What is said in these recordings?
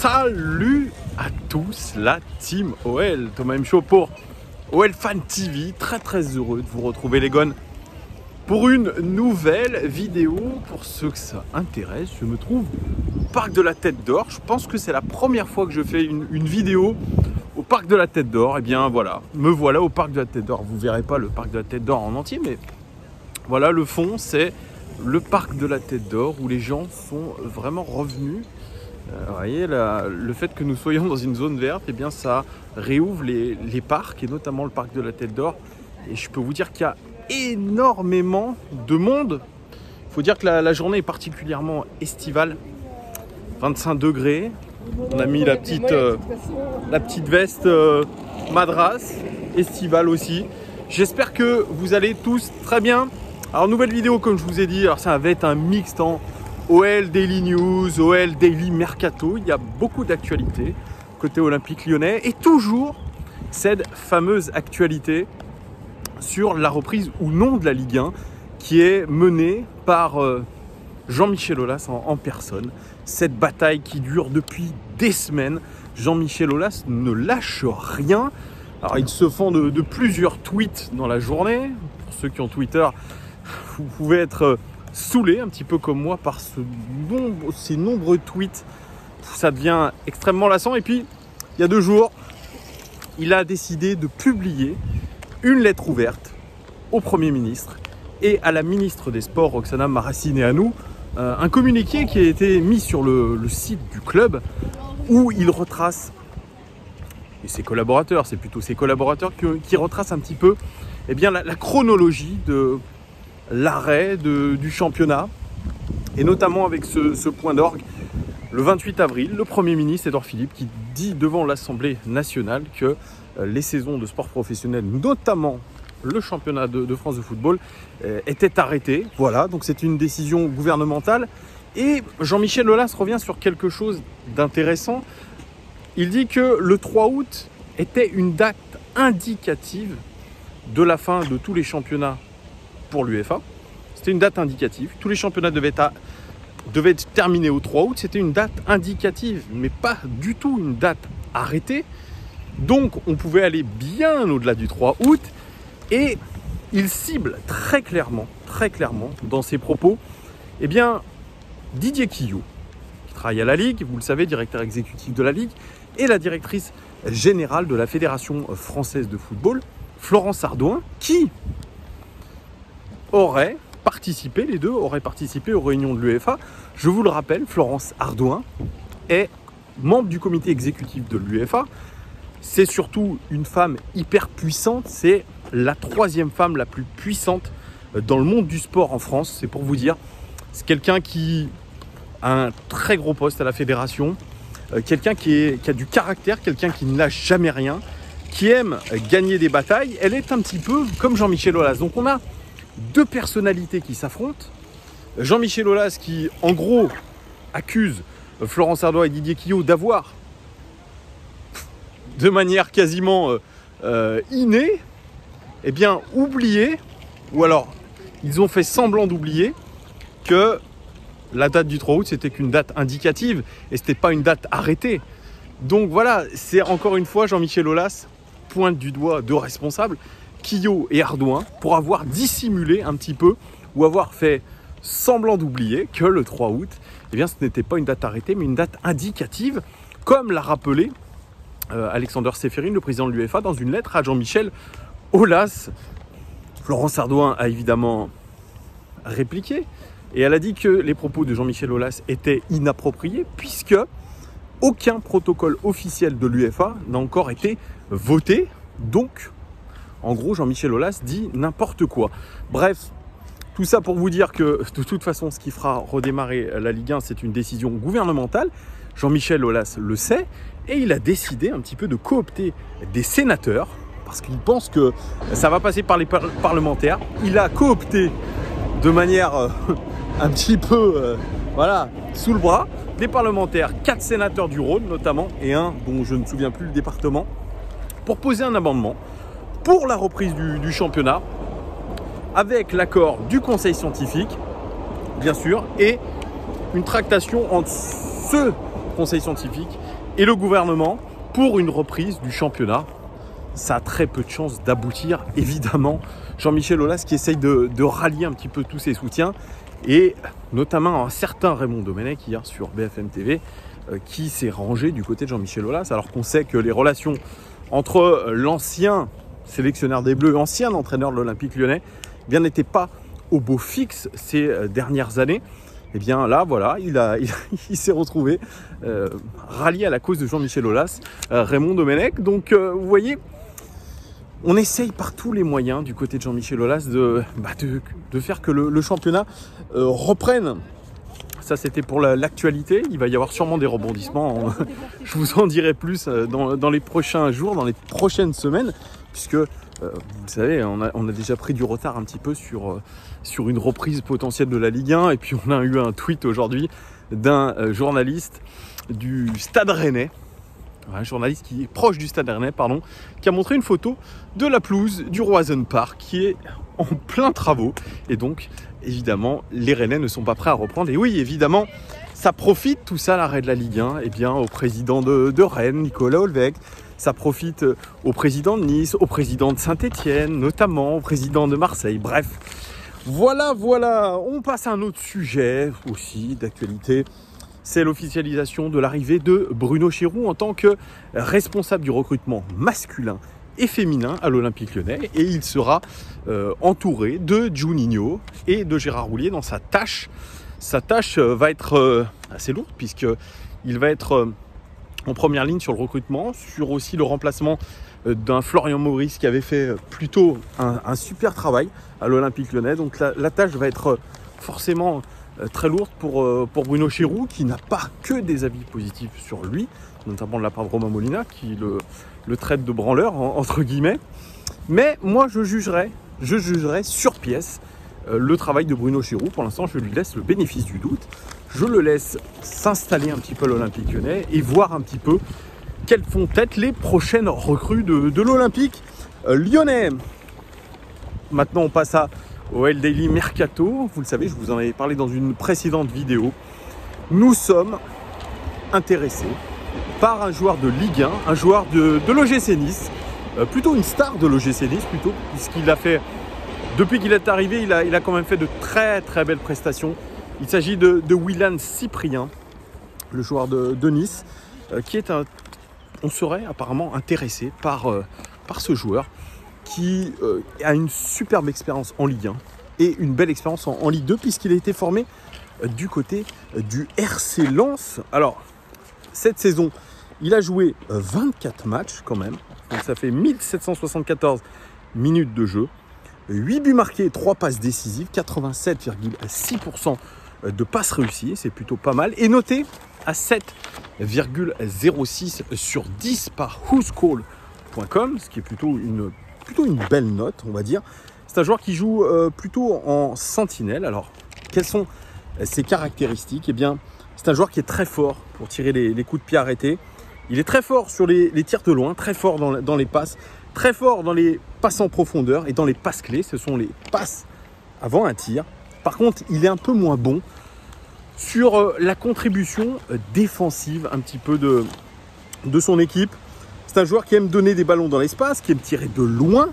Salut à tous la team OL, Thomas M. Show pour OL Fan TV. Très heureux de vous retrouver les gones pour une nouvelle vidéo. Pour ceux que ça intéresse, je me trouve au parc de la Tête d'Or. Je pense que c'est la première fois que je fais une vidéo au parc de la Tête d'Or. Et bien voilà, me voilà au parc de la Tête d'Or. Vous verrez pas le parc de la Tête d'Or en entier, mais voilà, le fond c'est le parc de la Tête d'Or où les gens sont vraiment revenus. Vous voyez, le fait que nous soyons dans une zone verte, eh bien, ça réouvre les parcs et notamment le parc de la Tête d'Or. Et je peux vous dire qu'il y a énormément de monde. Il faut dire que la journée est particulièrement estivale. 25 degrés. On a mis la petite veste madras, estivale aussi. J'espère que vous allez tous très bien. Alors, nouvelle vidéo comme je vous ai dit. Alors, ça va être un mixte en OL Daily News, OL Daily Mercato. Il y a beaucoup d'actualités côté Olympique Lyonnais et toujours cette fameuse actualité sur la reprise ou non de la Ligue 1 qui est menée par Jean-Michel Aulas en personne. Cette bataille qui dure depuis des semaines. Jean-Michel Aulas ne lâche rien. Alors, ils se font de plusieurs tweets dans la journée. Pour ceux qui ont Twitter, vous pouvez être saoulé un petit peu comme moi par ces nombreux tweets. Ça devient extrêmement lassant. Et puis, il y a 2 jours, il a décidé de publier une lettre ouverte au Premier ministre et à la ministre des Sports, Roxana Maracineanu, un communiqué qui a été mis sur le site du club où il retrace, et ses collaborateurs, c'est plutôt ses collaborateurs qui retracent un petit peu eh bien, la chronologie de l'arrêt du championnat, et notamment avec ce point d'orgue le 28 avril, le Premier ministre Édouard Philippe qui dit devant l'Assemblée nationale que les saisons de sport professionnel, notamment le championnat de France de football, étaient arrêtées. Voilà, donc c'est une décision gouvernementale. Et Jean-Michel Aulas revient sur quelque chose d'intéressant. Il dit que le 3 août était une date indicative de la fin de tous les championnats pour l'UEFA. C'était une date indicative. Tous les championnats devaient être terminés au 3 août. C'était une date indicative, mais pas du tout une date arrêtée. Donc, on pouvait aller bien au-delà du 3 août. Et il cible très clairement dans ses propos, eh bien, Didier Quillot, qui travaille à la Ligue, vous le savez, directeur exécutif de la Ligue, et la directrice générale de la Fédération française de football, Florence Ardouin, qui les deux auraient participé aux réunions de l'UEFA. Je vous le rappelle, Florence Ardouin est membre du comité exécutif de l'UEFA. C'est surtout une femme hyper puissante. C'est la 3e femme la plus puissante dans le monde du sport en France. C'est pour vous dire. C'est quelqu'un qui a un très gros poste à la fédération. Quelqu'un qui a du caractère, quelqu'un qui ne lâche jamais rien, qui aime gagner des batailles. Elle est un petit peu comme Jean-Michel Aulas. Donc on a 2 personnalités qui s'affrontent. Jean-Michel Aulas qui, en gros, accuse Florence Ardouin et Didier Quillot d'avoir, de manière quasiment innée, eh bien, oublié, ou alors, ils ont fait semblant d'oublier que la date du 3 août, c'était qu'une date indicative et c'était pas une date arrêtée. Donc voilà, c'est encore une fois Jean-Michel Aulas pointe du doigt 2 responsables, Quillot et Ardouin, pour avoir dissimulé un petit peu ou avoir fait semblant d'oublier que le 3 août, eh bien, ce n'était pas une date arrêtée, mais une date indicative, comme l'a rappelé Alexander Ceferin, le président de l'UEFA, dans une lettre à Jean-Michel Aulas. Florence Ardouin a évidemment répliqué et elle a dit que les propos de Jean-Michel Aulas étaient inappropriés puisque aucun protocole officiel de l'UEFA n'a encore été voté. Donc, en gros, Jean-Michel Aulas dit n'importe quoi. Bref, tout ça pour vous dire que de toute façon, ce qui fera redémarrer la Ligue 1, c'est une décision gouvernementale. Jean-Michel Aulas le sait et il a décidé un petit peu de coopter des sénateurs parce qu'il pense que ça va passer par les parlementaires. Il a coopté de manière un petit peu sous le bras des parlementaires, 4 sénateurs du Rhône notamment et un dont je ne me souviens plus le département, pour poser un amendement pour la reprise du championnat avec l'accord du conseil scientifique, bien sûr, et une tractation entre ce conseil scientifique et le gouvernement pour une reprise du championnat. Ça a très peu de chances d'aboutir, évidemment. Jean-Michel Aulas qui essaye de rallier un petit peu tous ses soutiens, et notamment un certain Raymond Domenech hier sur BFM TV qui s'est rangé du côté de Jean-Michel Aulas, alors qu'on sait que les relations entre l'ancien sélectionneur des Bleus, ancien entraîneur de l'Olympique Lyonnais, eh bien n'étaient pas au beau fixe ces dernières années. Et bien là, voilà, il s'est retrouvé rallié à la cause de Jean-Michel Aulas, Raymond Domenech. Donc vous voyez, on essaye par tous les moyens du côté de Jean-Michel Aulas de faire que le championnat reprenne. Ça, c'était pour l'actualité. Il va y avoir sûrement des rebondissements. Je vous en dirai plus dans les prochains jours, dans les prochaines semaines, puisque, vous savez, on a déjà pris du retard un petit peu sur une reprise potentielle de la Ligue 1. Et puis, on a eu un tweet aujourd'hui d'un journaliste du Stade Rennais, un journaliste qui est proche du Stade Rennais, pardon, qui a montré une photo de la pelouse du Roison Park qui est en plein travaux. Et donc, évidemment, les Rennais ne sont pas prêts à reprendre. Et oui, évidemment, ça profite tout ça, l'arrêt de la Ligue 1, eh bien, au président de Rennes, Nicolas Olvec. Ça profite au président de Nice, au président de Saint-Etienne, notamment au président de Marseille. Bref, voilà. On passe à un autre sujet aussi d'actualité. C'est l'officialisation de l'arrivée de Bruno Chéroux en tant que responsable du recrutement masculin et féminin à l'Olympique Lyonnais, et il sera entouré de Juninho et de Gérard Houllier dans sa tâche. Sa tâche va être assez lourde, puisqu'il va être en première ligne sur le recrutement, sur aussi le remplacement d'un Florian Maurice qui avait fait plutôt un super travail à l'Olympique Lyonnais. Donc la tâche va être forcément très lourde pour Bruno Chéroux, qui n'a pas que des avis positifs sur lui, notamment de la part de Romain Molina, qui le traite de branleur, entre guillemets. Mais moi, je jugerai sur pièce le travail de Bruno Chéroux. Pour l'instant, je lui laisse le bénéfice du doute. Je le laisse s'installer un petit peu à l'Olympique Lyonnais et voir un petit peu quelles vont être les prochaines recrues de l'Olympique Lyonnais. Maintenant, on passe au OL Daily Mercato. Vous le savez, je vous en avais parlé dans une précédente vidéo. Nous sommes intéressés par un joueur de Ligue 1, un joueur de l'OGC Nice, plutôt une star de l'OGC Nice, puisqu'il a fait, depuis qu'il est arrivé, il a quand même fait de très très belles prestations. Il s'agit de Willan Cyprien, le joueur de Nice, qui est on serait apparemment intéressé par ce joueur qui a une superbe expérience en Ligue 1 et une belle expérience en Ligue 2, puisqu'il a été formé du côté du RC Lens. Alors, cette saison, il a joué 24 matchs quand même, donc ça fait 1774 minutes de jeu, 8 buts marqués, 3 passes décisives, 87,6% de passes réussies, c'est plutôt pas mal, et noté à 7,06 sur 10 par whoscall.com, ce qui est plutôt une belle note, on va dire. C'est un joueur qui joue plutôt en sentinelle. Alors, quelles sont ses caractéristiques? Eh bien, c'est un joueur qui est très fort pour tirer les coups de pied arrêtés. Il est très fort sur les tirs de loin, très fort dans les passes, très fort dans les passes en profondeur et dans les passes clés. Ce sont les passes avant un tir. Par contre, il est un peu moins bon sur la contribution défensive un petit peu de son équipe. C'est un joueur qui aime donner des ballons dans l'espace, qui aime tirer de loin,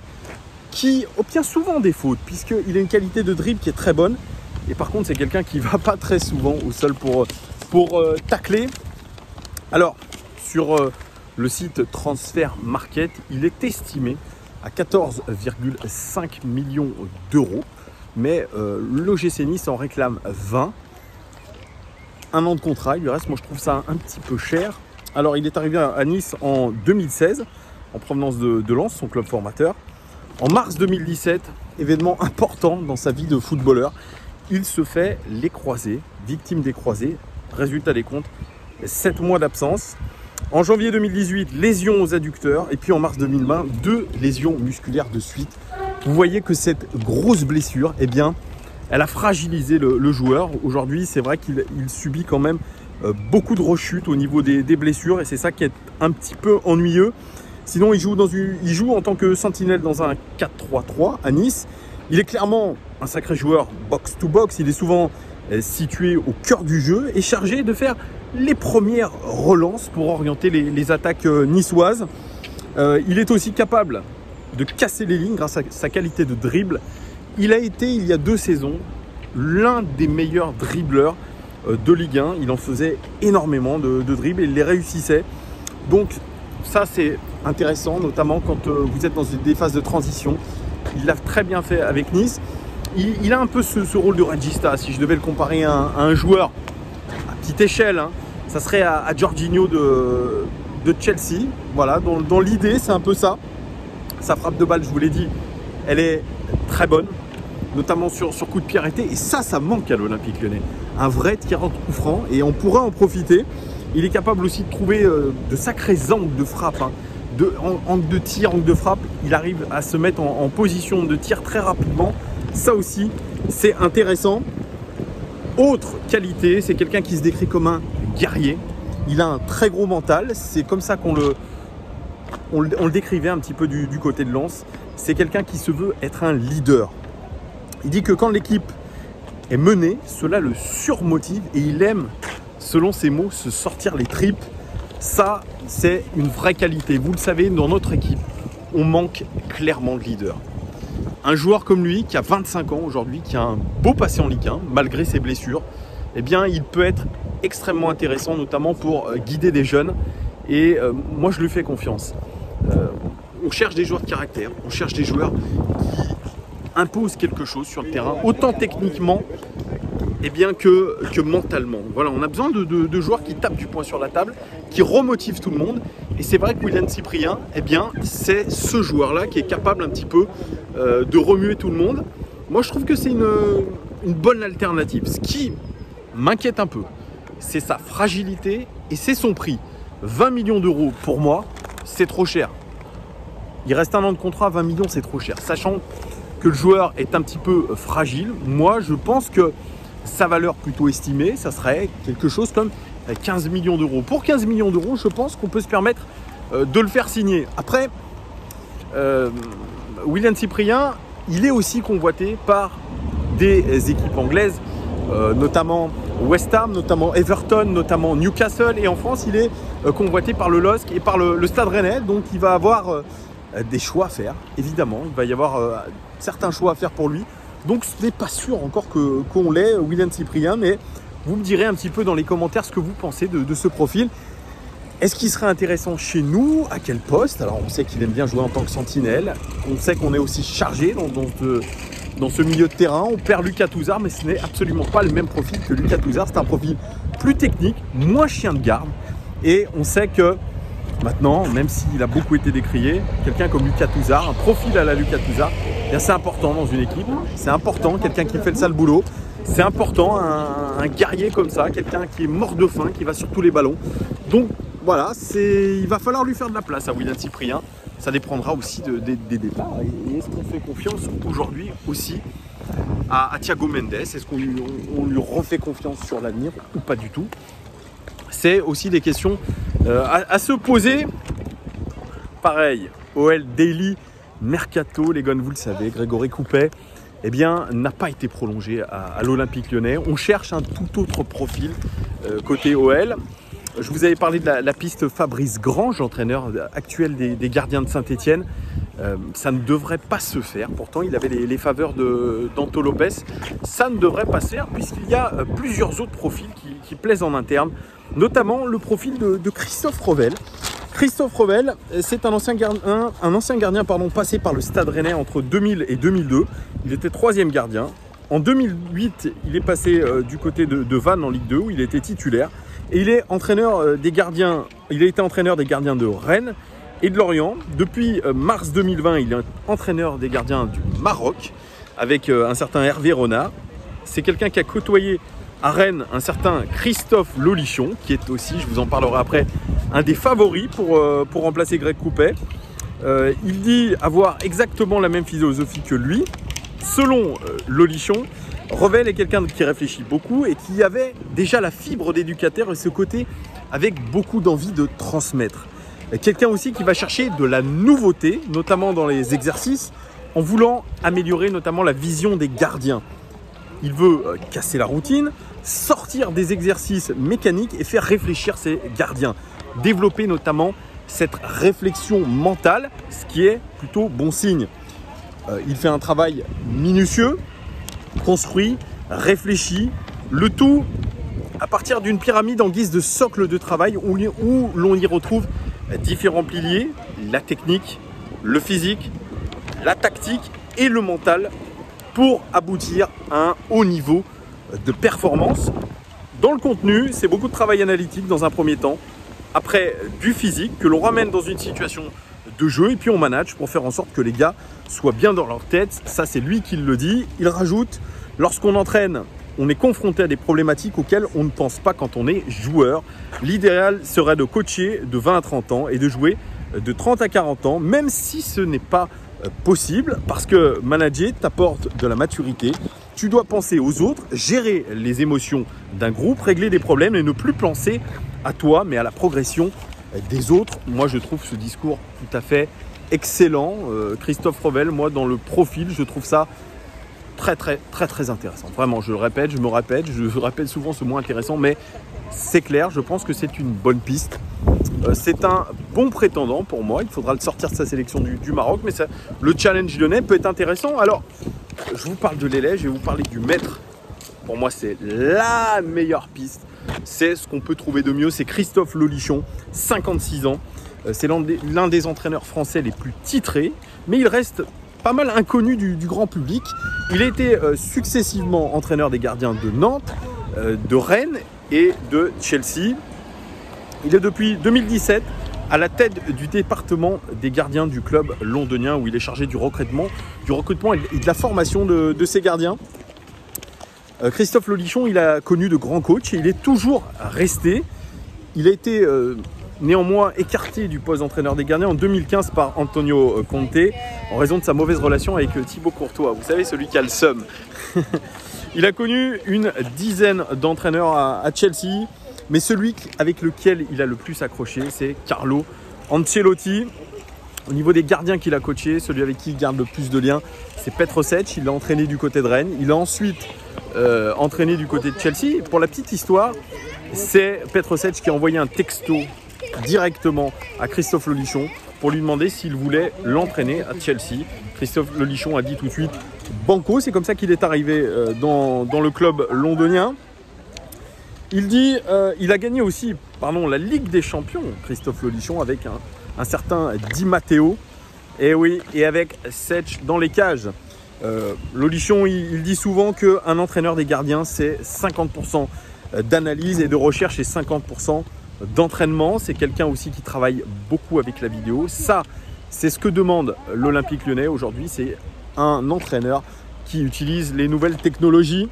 qui obtient souvent des fautes, puisqu'il a une qualité de dribble qui est très bonne. Et par contre, c'est quelqu'un qui ne va pas très souvent au sol pour tacler. Alors, sur le site Transfer Market, il est estimé à 14,5 millions d'euros. Mais l'OGC Nice en réclame 20. Un an de contrat, il lui reste, moi je trouve ça un petit peu cher. Alors, il est arrivé à Nice en 2016, en provenance de Lens, son club formateur. En mars 2017, événement important dans sa vie de footballeur, il se fait les croisés, victime des croisés. Résultat des comptes, 7 mois d'absence. En janvier 2018, lésion aux adducteurs. Et puis en mars 2020, 2 lésions musculaires de suite. Vous voyez que cette grosse blessure, eh bien, elle a fragilisé le joueur. Aujourd'hui, c'est vrai qu'il subit quand même beaucoup de rechutes au niveau des blessures. Et c'est ça qui est un petit peu ennuyeux. Sinon, il joue en tant que sentinelle dans un 4-3-3 à Nice. Il est clairement un sacré joueur box-to-box. Il est souvent situé au cœur du jeu et chargé de faire les premières relances pour orienter les attaques niçoises. Il est aussi capable de casser les lignes grâce à sa qualité de dribble. Il a été, il y a 2 saisons, l'un des meilleurs dribbleurs de Ligue 1. Il en faisait énormément de dribbles et il les réussissait. Donc ça, c'est intéressant, notamment quand vous êtes dans des phases de transition. Il l'a très bien fait avec Nice. Il a un peu ce rôle de regista. Si je devais le comparer à un joueur à petite échelle, hein, ça serait à Jorginho de Chelsea. Voilà, dans l'idée, c'est un peu ça. Sa frappe de balle, je vous l'ai dit, elle est très bonne, notamment sur coup de pied arrêté. Et ça manque à l'Olympique Lyonnais. Un vrai tireur de coup franc et on pourra en profiter. Il est capable aussi de trouver de sacrés angles de frappe, hein. Angle de tir, angle de frappe. Il arrive à se mettre en position de tir très rapidement. Ça aussi, c'est intéressant. Autre qualité, c'est quelqu'un qui se décrit comme un guerrier. Il a un très gros mental. C'est comme ça qu'on le décrivait un petit peu du côté de Lens. C'est quelqu'un qui se veut être un leader. Il dit que quand l'équipe est menée, cela le surmotive et il aime, selon ses mots, se sortir les tripes. Ça, c'est une vraie qualité. Vous le savez, dans notre équipe, on manque clairement de leader. Un joueur comme lui, qui a 25 ans aujourd'hui, qui a un beau passé en Ligue 1, malgré ses blessures, eh bien, il peut être extrêmement intéressant, notamment pour guider des jeunes. Et moi, je lui fais confiance. On cherche des joueurs de caractère, on cherche des joueurs qui imposent quelque chose sur le terrain, autant techniquement eh bien, que mentalement. Voilà, on a besoin de joueurs qui tapent du poing sur la table, qui remotivent tout le monde. Et c'est vrai que William Cyprien, eh bien, c'est ce joueur-là qui est capable un petit peu de remuer tout le monde. Moi, je trouve que c'est une bonne alternative. Ce qui m'inquiète un peu, c'est sa fragilité et c'est son prix. 20 millions d'euros, pour moi, c'est trop cher. Il reste 1 an de contrat, 20 millions, c'est trop cher. Sachant que le joueur est un petit peu fragile, moi, je pense que sa valeur plutôt estimée, ça serait quelque chose comme 15 millions d'euros. Pour 15 millions d'euros, je pense qu'on peut se permettre de le faire signer. Après, William Cyprien, il est aussi convoité par des équipes anglaises, notamment West Ham, notamment Everton, notamment Newcastle. Et en France, il est convoité par le LOSC et par le Stade Rennais. Donc, il va avoir des choix à faire, évidemment. Il va y avoir certains choix à faire pour lui. Donc ce n'est pas sûr encore qu'on l'ait, William Cyprien, mais vous me direz un petit peu dans les commentaires ce que vous pensez de ce profil. Est-ce qu'il serait intéressant chez nous? À quel poste? Alors on sait qu'il aime bien jouer en tant que sentinelle, on sait qu'on est aussi chargé dans ce milieu de terrain. On perd Lucas Touzard, mais ce n'est absolument pas le même profil que Lucas Touzard. C'est un profil plus technique, moins chien de garde, et on sait que maintenant, même s'il a beaucoup été décrié, quelqu'un comme Lucas Touzard, un profil à la Lucas Touzard, c'est important dans une équipe, c'est important, quelqu'un qui fait le sale boulot, c'est important, un guerrier comme ça, quelqu'un qui est mort de faim, qui va sur tous les ballons. Donc voilà, il va falloir lui faire de la place à William Cyprien, ça dépendra aussi des départs. Et est-ce qu'on fait confiance aujourd'hui aussi à Thiago Mendes? Est-ce qu'on lui refait confiance sur l'avenir ou pas du tout? C'est aussi des questions à se poser. Pareil, OL Daily Mercato, les gars, vous le savez, Grégory Coupet, eh bien, n'a pas été prolongé à l'Olympique Lyonnais. On cherche un tout autre profil côté OL. Je vous avais parlé de la piste Fabrice Grange, entraîneur actuel des gardiens de Saint-Etienne. Ça ne devrait pas se faire. Pourtant, il avait les faveurs d'Anto Lopez. Ça ne devrait pas se faire puisqu'il y a plusieurs autres profils qui plaisent en interne, notamment le profil de Christophe Revel. Christophe Revel, c'est un ancien gardien passé par le Stade Rennais entre 2000 et 2002. Il était 3e gardien. En 2008, il est passé du côté de Vannes en Ligue 2 où il était titulaire. Et il est entraîneur des gardiens. Il a été entraîneur des gardiens de Rennes et de Lorient. Depuis mars 2020, il est entraîneur des gardiens du Maroc avec un certain Hervé Renard. C'est quelqu'un qui a côtoyé à Rennes un certain Christophe Lolichon, qui est aussi, je vous en parlerai après, un des favoris pour remplacer Greg Coupet. Il dit avoir exactement la même philosophie que lui. Selon Lolichon, Revel est quelqu'un qui réfléchit beaucoup et qui avait déjà la fibre d'éducateur et ce côté avec beaucoup d'envie de transmettre. Quelqu'un aussi qui va chercher de la nouveauté, notamment dans les exercices, en voulant améliorer notamment la vision des gardiens. Il veut casser la routine, sortir des exercices mécaniques et faire réfléchir ses gardiens. Développer notamment cette réflexion mentale, ce qui est plutôt bon signe. Il fait un travail minutieux, construit, réfléchi, le tout à partir d'une pyramide en guise de socle de travail où l'on y retrouve différents piliers, la technique, le physique, la tactique et le mental pour aboutir à un haut niveau de performance. Dans le contenu, c'est beaucoup de travail analytique dans un premier temps, après du physique que l'on ramène dans une situation de jeu et puis on manage pour faire en sorte que les gars soient bien dans leur tête. Ça, c'est lui qui le dit. Il rajoute, lorsqu'on entraîne, on est confronté à des problématiques auxquelles on ne pense pas quand on est joueur. L'idéal serait de coacher de 20 à 30 ans et de jouer de 30 à 40 ans, même si ce n'est pas possible, parce que manager t'apporte de la maturité. Tu dois penser aux autres, gérer les émotions d'un groupe, régler des problèmes et ne plus penser à toi, mais à la progression des autres. Moi, je trouve ce discours tout à fait excellent. Christophe Revel, moi, dans le profil, je trouve ça très intéressant. Vraiment, je le répète, je répète souvent ce mot intéressant, mais c'est clair, je pense que c'est une bonne piste. C'est un bon prétendant pour moi. Il faudra le sortir de sa sélection du Maroc, mais le challenge lyonnais peut être intéressant. Alors, je vous parle de l'élève, je vais vous parler du maître. Pour moi, c'est la meilleure piste. C'est ce qu'on peut trouver de mieux. C'est Christophe Lolichon, 56 ans. C'est l'un des entraîneurs français les plus titrés, mais il reste pas mal inconnu du grand public. Il a été successivement entraîneur des gardiens de Nantes, de Rennes et de Chelsea. Il est depuis 2017 à la tête du département des gardiens du club londonien où il est chargé du recrutement et de la formation de ses gardiens. Christophe Lolichon, il a connu de grands coachs et il est toujours resté. Il a été néanmoins écarté du poste d'entraîneur des gardiens en 2015 par Antonio Conte en raison de sa mauvaise relation avec Thibaut Courtois. Vous savez, celui qui a le seum. Il a connu une dizaine d'entraîneurs à Chelsea, mais celui avec lequel il a le plus accroché, c'est Carlo Ancelotti. Au niveau des gardiens qu'il a coachés, celui avec qui il garde le plus de liens, c'est Petrovic. Il l'a entraîné du côté de Rennes. Il a ensuite entraîné du côté de Chelsea. Et pour la petite histoire, c'est Petrovic qui a envoyé un texto directement à Christophe Lolichon pour lui demander s'il voulait l'entraîner à Chelsea. Christophe Lolichon a dit tout de suite banco. C'est comme ça qu'il est arrivé dans le club londonien. Il dit il a gagné aussi la Ligue des Champions, Christophe Lolichon, avec un certain Di Matteo. Et oui, et avec Sech dans les cages. Lolichon, il dit souvent qu'un entraîneur des gardiens, c'est 50% d'analyse et de recherche et 50% d'entraînement. C'est quelqu'un aussi qui travaille beaucoup avec la vidéo. Ça, c'est ce que demande l'Olympique Lyonnais aujourd'hui. C'est un entraîneur qui utilise les nouvelles technologies.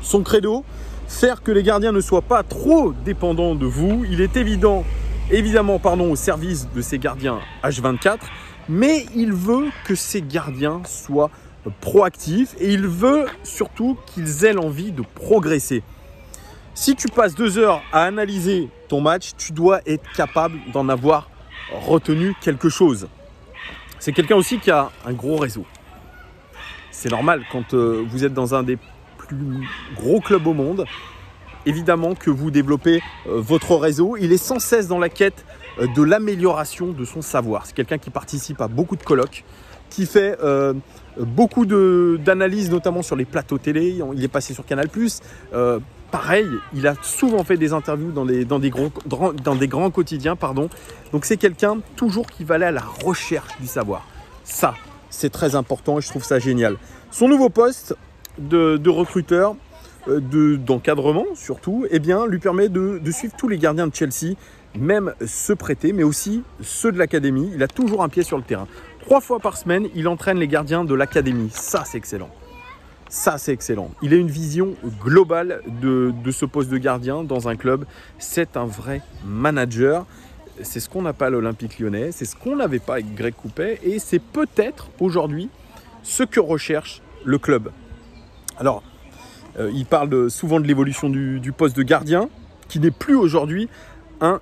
Son credo, faire que les gardiens ne soient pas trop dépendants de vous. Il est évidemment au service de ses gardiens H24, mais il veut que ces gardiens soient proactifs et il veut surtout qu'ils aient l'envie de progresser. Si tu passes 2 heures à analyser ton match, tu dois être capable d'en avoir retenu quelque chose. C'est quelqu'un aussi qui a un gros réseau. C'est normal quand vous êtes dans un des plus gros clubs au monde, évidemment que vous développez votre réseau. Il est sans cesse dans la quête de l'amélioration de son savoir. C'est quelqu'un qui participe à beaucoup de colloques, qui fait beaucoup d'analyses, notamment sur les plateaux télé. Il est passé sur Canal+. Pareil, il a souvent fait des interviews dans des grands quotidiens. Donc c'est quelqu'un toujours qui va aller à la recherche du savoir. Ça, c'est très important et je trouve ça génial. Son nouveau poste de recruteur, d'encadrement surtout, lui permet de suivre tous les gardiens de Chelsea, même ceux prêtés, mais aussi ceux de l'académie. Il a toujours un pied sur le terrain. 3 fois par semaine, il entraîne les gardiens de l'académie. Ça, c'est excellent. Il a une vision globale de ce poste de gardien dans un club. C'est un vrai manager. C'est ce qu'on n'a pas à l'Olympique Lyonnais. C'est ce qu'on n'avait pas avec Greg Coupet. Et c'est peut-être aujourd'hui ce que recherche le club. Alors, il parle souvent de l'évolution du poste de gardien, qui n'est plus aujourd'hui un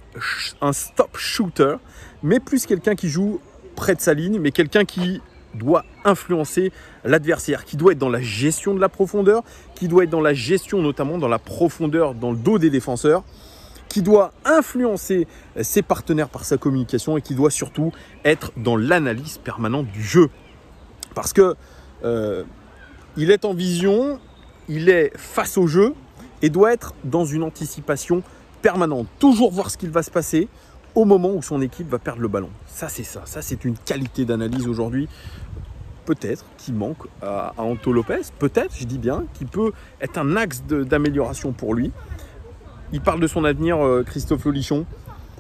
stop shooter, mais plus quelqu'un qui joue près de sa ligne, mais quelqu'un qui doit influencer l'adversaire, qui doit être dans la gestion de la profondeur, qui doit être dans la gestion notamment dans la profondeur dans le dos des défenseurs, qui doit influencer ses partenaires par sa communication et qui doit surtout être dans l'analyse permanente du jeu. Parce que il est en vision, il est face au jeu et doit être dans une anticipation permanente. Toujours voir ce qu'il va se passer au moment où son équipe va perdre le ballon. Ça, c'est une qualité d'analyse aujourd'hui, peut-être, qui manque à Anto Lopez. Peut-être, je dis bien, qui peut être un axe d'amélioration pour lui. Il parle de son avenir, Christophe Lolichon.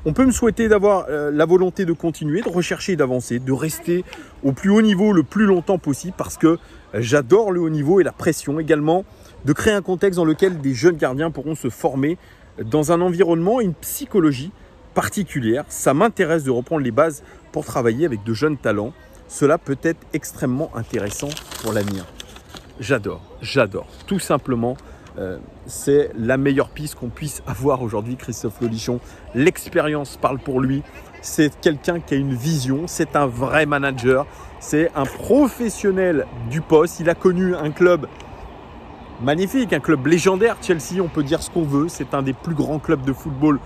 On peut me souhaiter d'avoir la volonté de continuer, de rechercher et d'avancer, de rester au plus haut niveau le plus longtemps possible parce que j'adore le haut niveau et la pression également, de créer un contexte dans lequel des jeunes gardiens pourront se former dans un environnement et une psychologie particulière. Ça m'intéresse de reprendre les bases pour travailler avec de jeunes talents. Cela peut être extrêmement intéressant pour l'avenir. J'adore. Tout simplement, c'est la meilleure piste qu'on puisse avoir aujourd'hui, Christophe Lolichon. L'expérience parle pour lui. C'est quelqu'un qui a une vision, c'est un vrai manager, c'est un professionnel du poste. Il a connu un club magnifique, un club légendaire, Chelsea, on peut dire ce qu'on veut. C'est un des plus grands clubs de football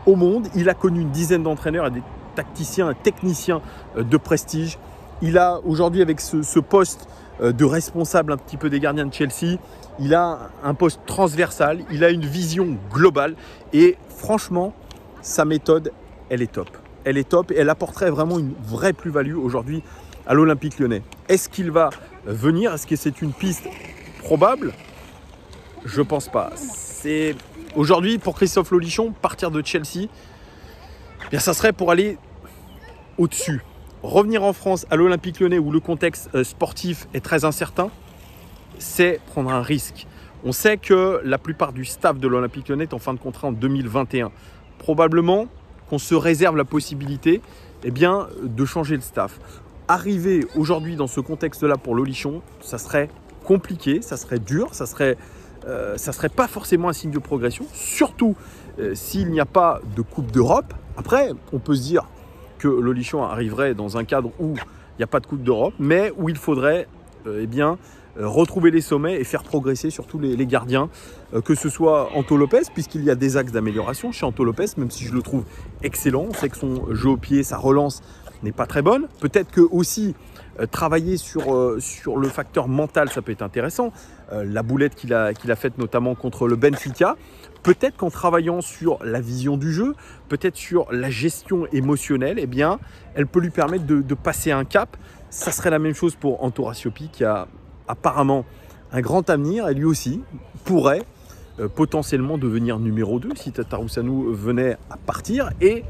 au monde. Il a connu une dizaine d'entraîneurs et des tacticiens et techniciens de prestige. Il a aujourd'hui, avec ce poste de responsable un petit peu des gardiens de Chelsea, il a un poste transversal, il a une vision globale et franchement, sa méthode, elle est top. Elle est top et elle apporterait vraiment une vraie plus-value aujourd'hui à l'Olympique Lyonnais. Est-ce qu'il va venir? Est-ce que c'est une piste probable? Je ne pense pas. C'est aujourd'hui, pour Christophe Lolichon, partir de Chelsea, bien, ça serait pour aller au-dessus. Revenir en France à l'Olympique Lyonnais où le contexte sportif est très incertain, c'est prendre un risque. On sait que la plupart du staff de l'Olympique Lyonnais est en fin de contrat en 2021. Probablement qu'on se réserve la possibilité de changer le staff. Arriver aujourd'hui dans ce contexte-là pour Lolichon, ça serait compliqué, ça serait dur, ça serait pas forcément un signe de progression, surtout s'il n'y a pas de Coupe d'Europe. Après, on peut se dire que Lolichon arriverait dans un cadre où il n'y a pas de Coupe d'Europe, mais où il faudrait retrouver les sommets et faire progresser surtout les gardiens, que ce soit Anto Lopez, puisqu'il y a des axes d'amélioration chez Anto Lopez, même si je le trouve excellent. On sait que son jeu au pied, sa relance n'est pas très bonne. Peut-être que aussi travailler sur le facteur mental, ça peut être intéressant. La boulette qu'il a faite notamment contre le Benfica. Peut-être qu'en travaillant sur la vision du jeu, peut-être sur la gestion émotionnelle, elle peut lui permettre de passer un cap. Ça serait la même chose pour Anto Rasiopi qui a apparemment un grand avenir et lui aussi pourrait potentiellement devenir numéro 2 si Tatarusanu venait à partir. Et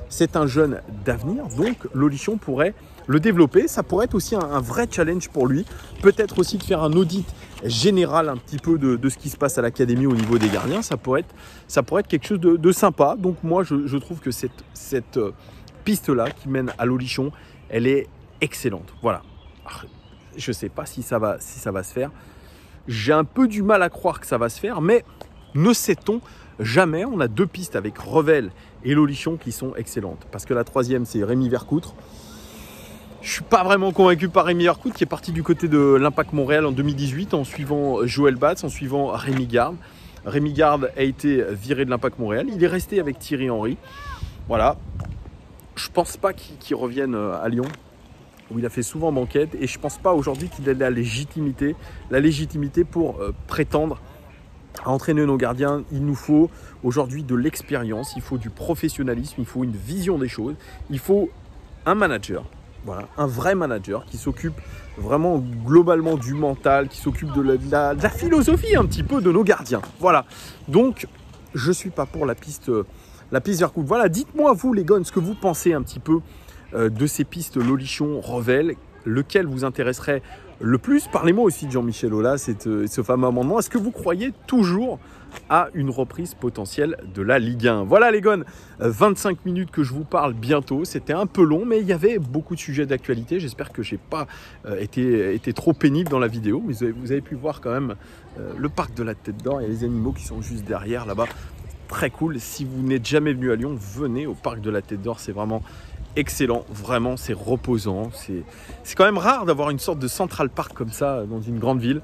c'est un jeune d'avenir, donc Lolichon pourrait le développer. Ça pourrait être aussi un vrai challenge pour lui. Peut-être aussi de faire un audit général un petit peu de ce qui se passe à l'académie au niveau des gardiens. Ça pourrait être quelque chose de sympa. Donc moi, je trouve que cette piste-là qui mène à Lolichon, elle est excellente. Voilà. Je ne sais pas si ça va se faire. J'ai un peu du mal à croire que ça va se faire, mais ne sait-on jamais. On a deux pistes avec Revel et Lolichon qui sont excellentes. Parce que la troisième, c'est Rémi Vercoutre. Je ne suis pas vraiment convaincu par Rémi Vercoutre qui est parti du côté de l'Impact Montréal en 2018 en suivant Joël Batz, en suivant Rémi Garde. Rémi Garde a été viré de l'Impact Montréal. Il est resté avec Thierry Henry. Voilà. Je ne pense pas qu'il revienne à Lyon, où il a fait souvent banquette. Et je ne pense pas aujourd'hui qu'il ait la légitimité pour prétendre à entraîner nos gardiens. Il nous faut aujourd'hui de l'expérience, il faut du professionnalisme, il faut une vision des choses. Il faut un manager. Voilà, un vrai manager qui s'occupe vraiment globalement du mental, qui s'occupe de la philosophie un petit peu de nos gardiens. Voilà, donc je ne suis pas pour la piste Vercoutre. Voilà, dites-moi vous les gars, ce que vous pensez un petit peu de ces pistes Lolichon, Revel, lequel vous intéresserait le plus. Parlez-moi aussi de Jean-Michel Aulas, ce fameux amendement. Est-ce que vous croyez toujours à une reprise potentielle de la Ligue 1? Voilà les gars, 25 minutes que je vous parle bientôt. C'était un peu long, mais il y avait beaucoup de sujets d'actualité. J'espère que je n'ai pas été trop pénible dans la vidéo. Mais vous avez pu voir quand même le parc de la Tête d'Or. Il y a les animaux qui sont juste derrière là-bas. Très cool. Si vous n'êtes jamais venu à Lyon, venez au parc de la Tête d'Or. C'est vraiment excellent, vraiment, c'est reposant. C'est quand même rare d'avoir une sorte de Central Park comme ça dans une grande ville.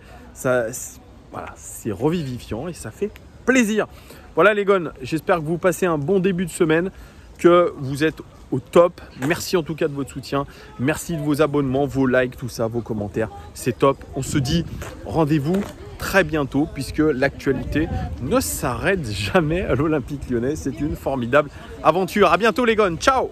Voilà, c'est revivifiant et ça fait plaisir. Voilà les gones, j'espère que vous passez un bon début de semaine, que vous êtes au top. Merci en tout cas de votre soutien. Merci de vos abonnements, vos likes, tout ça, vos commentaires. C'est top. On se dit rendez-vous très bientôt puisque l'actualité ne s'arrête jamais à l'Olympique Lyonnais. C'est une formidable aventure. À bientôt les gones. Ciao!